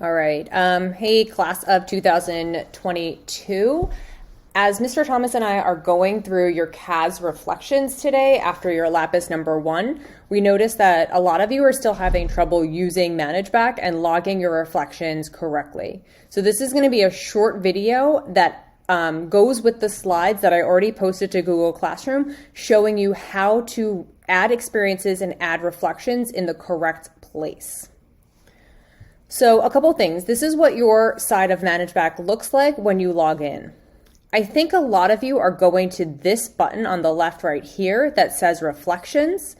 All right. Hey, class of 2022. As Mr. Thomas and I are going through your CAS reflections today after your lapis number 1, we noticed that a lot of you are still having trouble using ManageBac and logging your reflections correctly. So this is going to be a short video that goes with the slides that I already posted to Google Classroom, showing you how to add experiences and add reflections in the correct place. So a couple things. This is what your side of ManageBac looks like when you log in. I think a lot of you are going to this button on the left right here that says reflections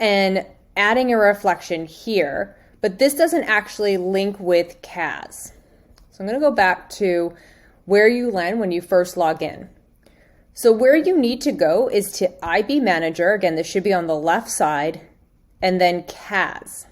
and adding a reflection here, but this doesn't actually link with CAS. So I'm going to go back to where you land when you first log in. So where you need to go is to IB Manager. Again, this should be on the left side, and then CAS.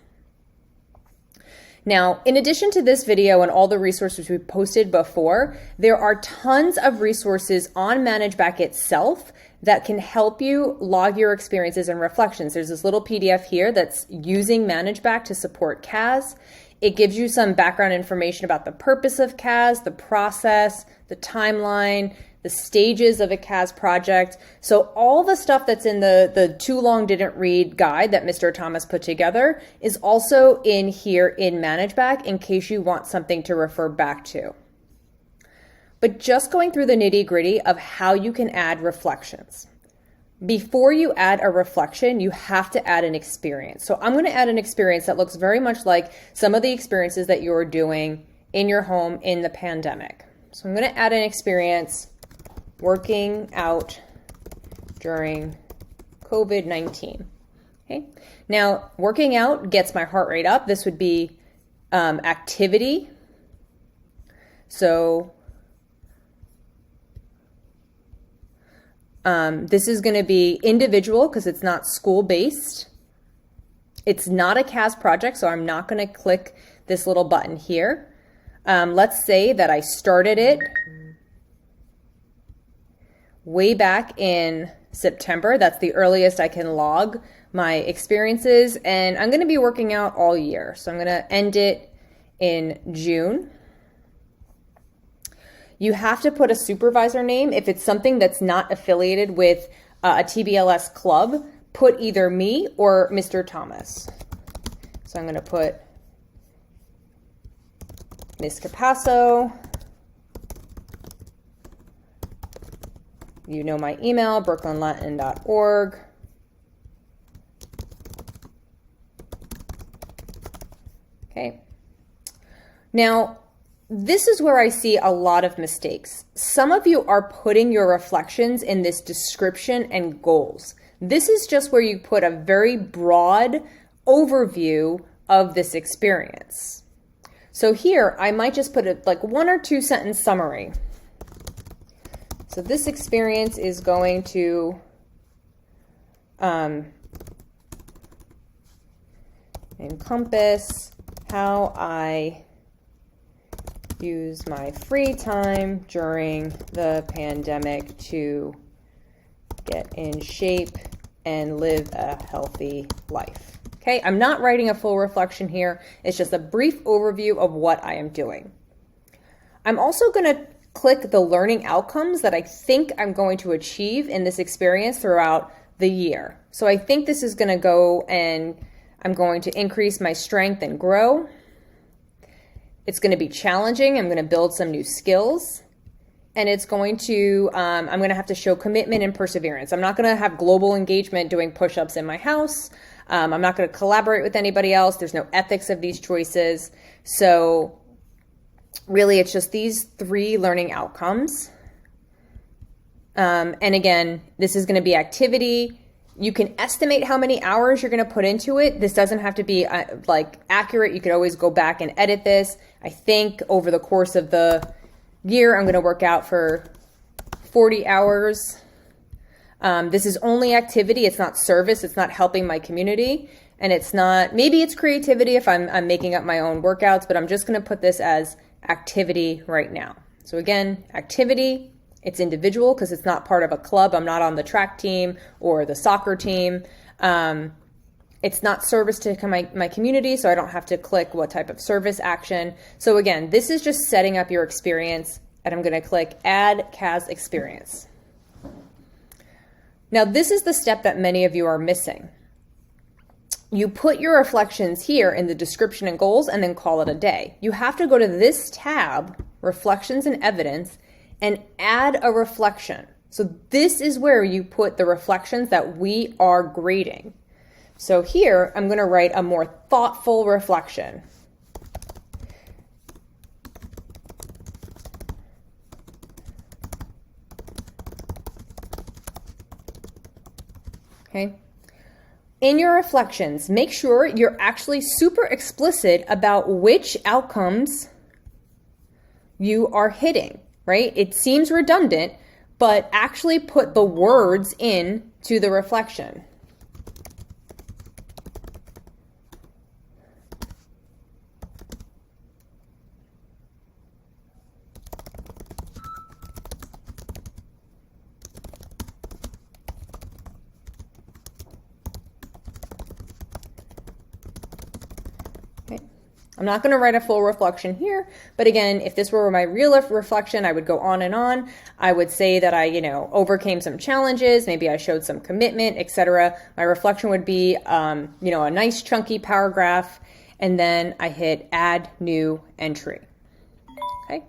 Now, in addition to this video and all the resources we posted before, there are tons of resources on ManageBac itself that can help you log your experiences and reflections. There's this little PDF here that's using ManageBac to support CAS. It gives you some background information about the purpose of CAS, the process, the timeline, the stages of a CAS project. So all the stuff that's in the too long didn't read guide that Mr. Thomas put together is also in here in ManageBac in case you want something to refer back to. But just going through the nitty gritty of how you can add reflections. Before you add a reflection, you have to add an experience. So I'm going to add an experience that looks very much like some of the experiences that you're doing in your home in the pandemic. So I'm going to add an experience working out during COVID-19. Okay. Now, working out gets my heart rate up. This would be activity. So this is going to be individual because it's not school-based. It's not a CAS project, so I'm not going to click this little button here. Let's say that I started it way back in September. That's the earliest I can log my experiences, and I'm going to be working out all year. So I'm going to end it in June. You have to put a supervisor name. If it's something that's not affiliated with a TBLS club, put either me or Mr. Thomas. So I'm going to put Ms. Capasso. You know my email, brooklynlatin.org. Okay. Now, this is where I see a lot of mistakes. Some of you are putting your reflections in this description and goals. This is just where you put a very broad overview of this experience. So here, I might just put a like 1 or 2 sentence summary. So this experience is going to encompass how I use my free time during the pandemic to get in shape and live a healthy life. Okay, I'm not writing a full reflection here. It's just a brief overview of what I am doing. I'm also going to click the learning outcomes that I think I'm going to achieve in this experience throughout the year. So I think this is going to go and I'm going to increase my strength and grow. It's going to be challenging. I'm going to build some new skills. And it's going to, I'm going to have to show commitment and perseverance. I'm not going to have global engagement doing push-ups in my house. I'm not going to collaborate with anybody else. There's no ethics of these choices. So really, it's just these 3 learning outcomes. And again, this is going to be activity. You can estimate how many hours you're going to put into it. This doesn't have to be like accurate. You could always go back and edit this. I think over the course of the year, I'm going to work out for 40 hours. This is only activity. It's not service. It's not helping my community. And it's not, maybe it's creativity if I'm making up my own workouts, but I'm just going to put this as activity right now. So again, activity, it's individual because it's not part of a club. I'm not on the track team or the soccer team. It's not service to my community, so I don't have to click what type of service action. So again, this is just setting up your experience, and I'm going to click Add CAS Experience. Now, this is the step that many of you are missing. You put your reflections here in the description and goals and then call it a day. You have to go to this tab, Reflections and Evidence, and add a reflection. So this is where you put the reflections that we are grading. So here, I'm going to write a more thoughtful reflection. Okay. In your reflections, make sure you're actually super explicit about which outcomes you are hitting, right? It seems redundant, but actually put the words in to the reflection. I'm not going to write a full reflection here, but again, if this were my real reflection, I would go on and on. I would say that I, overcame some challenges, maybe I showed some commitment, etc. My reflection would be, a nice chunky paragraph, and then I hit Add New Entry. Okay.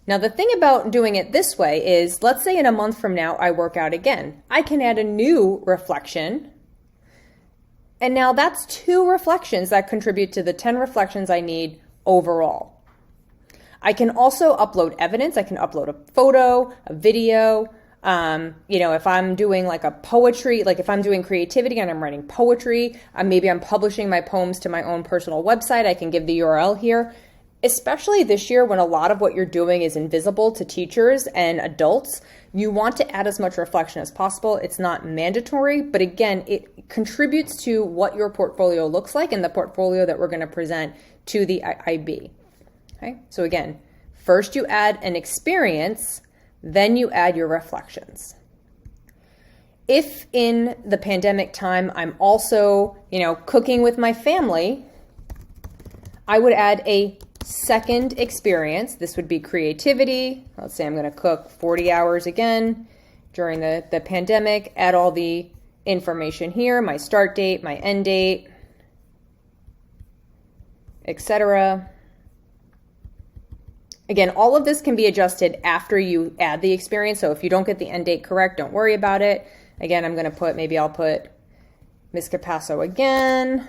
Now the thing about doing it this way is, let's say in a month from now I work out again. I can add a new reflection. And now that's 2 reflections that contribute to the 10 reflections I need overall. I can also upload evidence. I can upload a photo, a video. If I'm doing like a poetry, like if I'm doing creativity and I'm writing poetry, maybe I'm publishing my poems to my own personal website, I can give the URL here. Especially this year when a lot of what you're doing is invisible to teachers and adults, you want to add as much reflection as possible. It's not mandatory, but again, it contributes to what your portfolio looks like and the portfolio that we're going to present to the IB. Okay, so again, first you add an experience, then you add your reflections. If in the pandemic time I'm also, cooking with my family, I would add a second experience. This would be creativity. Let's say I'm going to cook 40 hours again during the pandemic. Add all the information here, my start date, my end date, etc. Again, all of this can be adjusted after you add the experience. So if you don't get the end date correct, don't worry about it. Again, I'm going to maybe I'll put Miss Capasso again.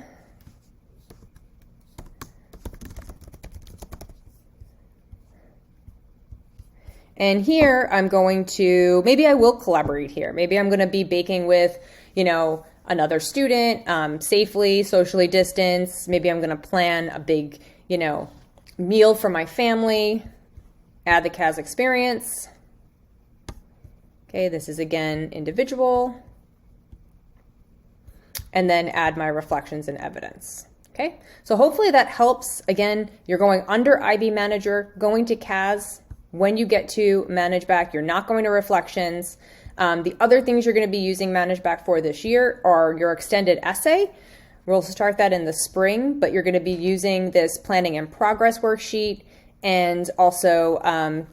And here I'm going to, maybe I will collaborate here. Maybe I'm going to be baking with, another student, safely, socially distanced. Maybe I'm going to plan a big, meal for my family. Add the CAS experience. Okay, this is again individual. And then add my reflections and evidence. Okay, so hopefully that helps. Again, you're going under IB Manager, going to CAS. When you get to ManageBac, you're not going to reflections. The other things you're going to be using ManageBac for this year are your extended essay. We'll start that in the spring, but you're going to be using this planning in progress worksheet and also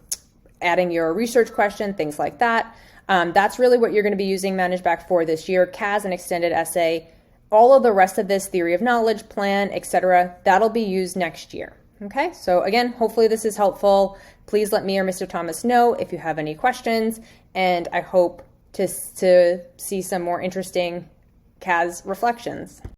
adding your research question, things like that. That's really what you're going to be using ManageBac for this year. CAS and extended essay, all of the rest of this theory of knowledge, plan, etc., that'll be used next year. Okay, so again, hopefully this is helpful. Please let me or Mr. Thomas know if you have any questions, and I hope to see some more interesting CAS reflections.